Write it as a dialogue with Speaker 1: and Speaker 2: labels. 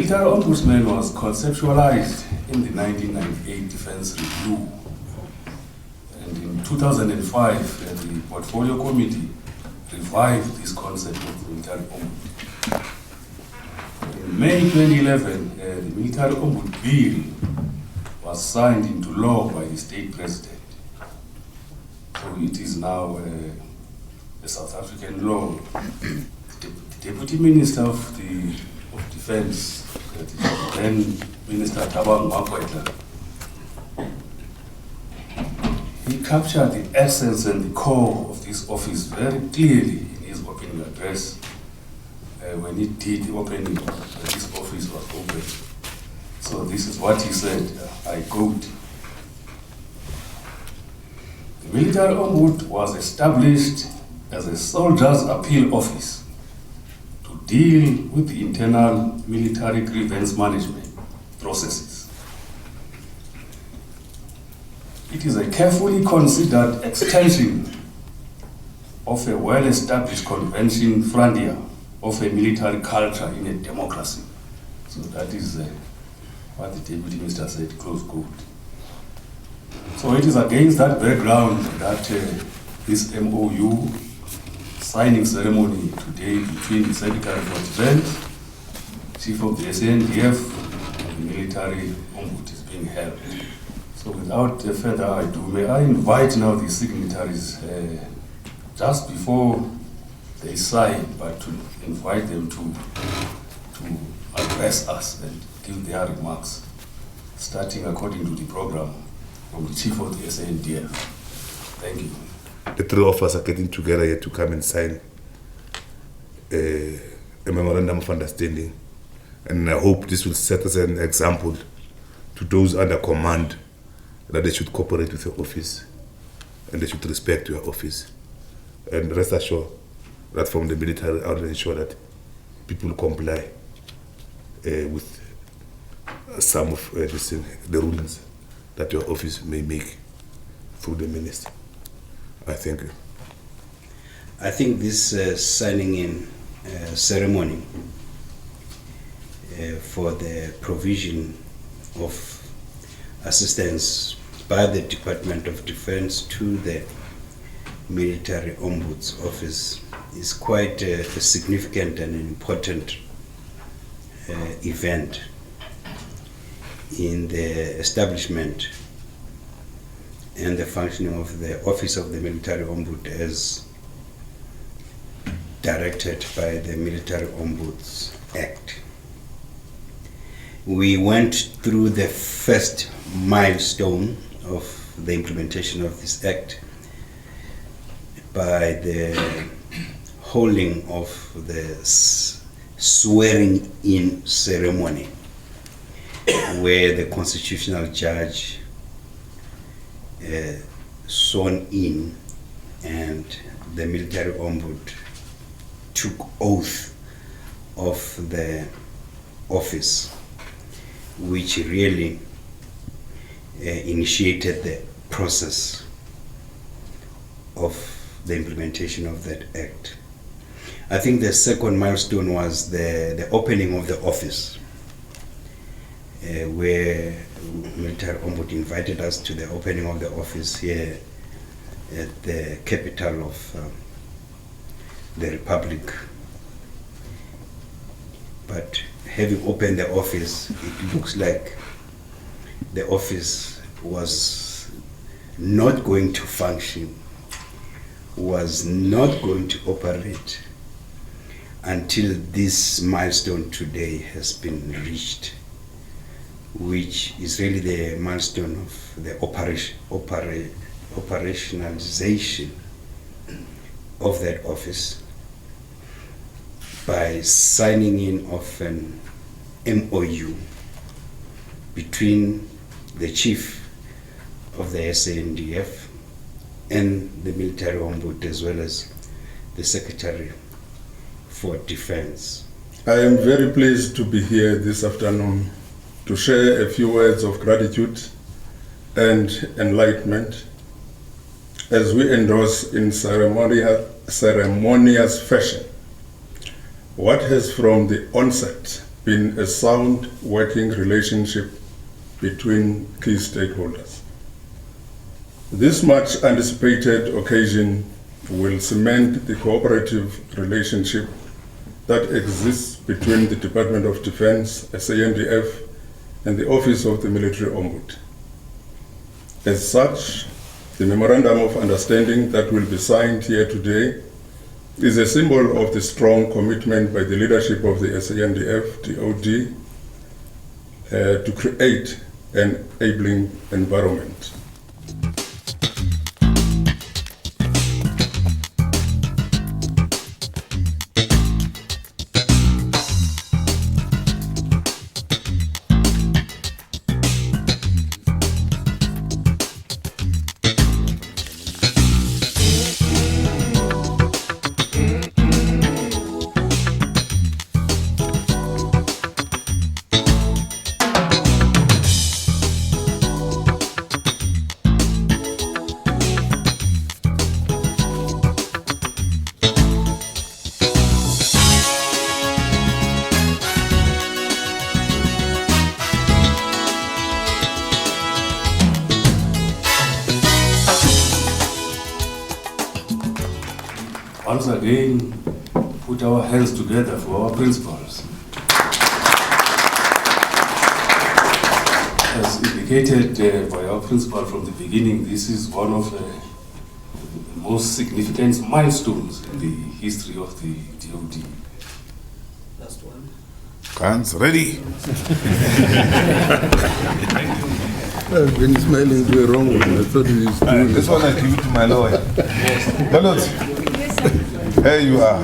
Speaker 1: military ombudsman was conceptualized in the 1998 Defense Review. And in 2005, the Portfolio Committee revived this concept of military ombud. In May 2011, the military ombud bill was signed into law by the state president. So it is now a South African law. The Deputy Minister of Defense, then Minister Tabang Makwetla, he captured the essence and the core of this office very clearly in his opening address when he did the opening when this office was opened. So this is what he said, I quote, "The military ombud was established as a soldier's appeal office to deal with the internal military grievance management processes. It is a carefully considered extension of a well-established convention frontier of a military culture in a democracy." So that is what the Deputy Minister said, close quote. So it is against that background that this MOU signing ceremony today between the Secretary for Defense, Chief of the SANDF, and the military ombud is being held. So without further ado, may I invite now the signatories just before they sign, but to invite them to address us and give their remarks, starting according to the program from the Chief of the SANDF. Thank you.
Speaker 2: The three of us are getting together here to come and sign a memorandum of understanding. And I hope this will set us an example to those under command that they should cooperate with the office and they should respect your office. And rest assured that from the military, I will ensure that people comply with some of the rulings that your office may make through the minister. I thank you.
Speaker 3: I think this signing in ceremony for the provision of assistance by the Department of Defense to the Military Ombuds Office is quite a significant and an important event in the establishment and the functioning of the Office of the Military Ombud as directed by the Military Ombuds Act. We went through the first milestone of the implementation of this act by the holding of the swearing in ceremony, where the constitutional judge sworn in and the military ombud took oath of the office, which really initiated the process of the implementation of that act. I think the second milestone was the opening of the office, where Military Ombud invited us to the opening of the office here at the capital of the Republic. But having opened the office, it looks like the office was not going to function, was not going to operate until this milestone today has been reached, which is really the milestone of the operationalization of that office by signing in of an MOU between the Chief of the SANDF and the Military Ombud, as well as the Secretary for Defense.
Speaker 4: I am very pleased to be here this afternoon to share a few words of gratitude and enlightenment as we endorse in ceremonious fashion what has from the onset been a sound working relationship between key stakeholders. This much anticipated occasion will cement the cooperative relationship that exists between the Department of Defense, SANDF, and the Office of the Military Ombud. As such, the Memorandum of Understanding that will be signed here today is a symbol of the strong commitment by the leadership of the SANDF, DOD, to create an enabling environment.
Speaker 1: Once again, put our hands together for our principals. As indicated by our principal from the beginning, this is one of the most significant milestones in the history of the DOD.
Speaker 5: Last one.
Speaker 2: Guns ready.
Speaker 6: I've been smiling to a wrong one. I thought he was doing
Speaker 2: This one I give it to my lawyer. Donald, here you are.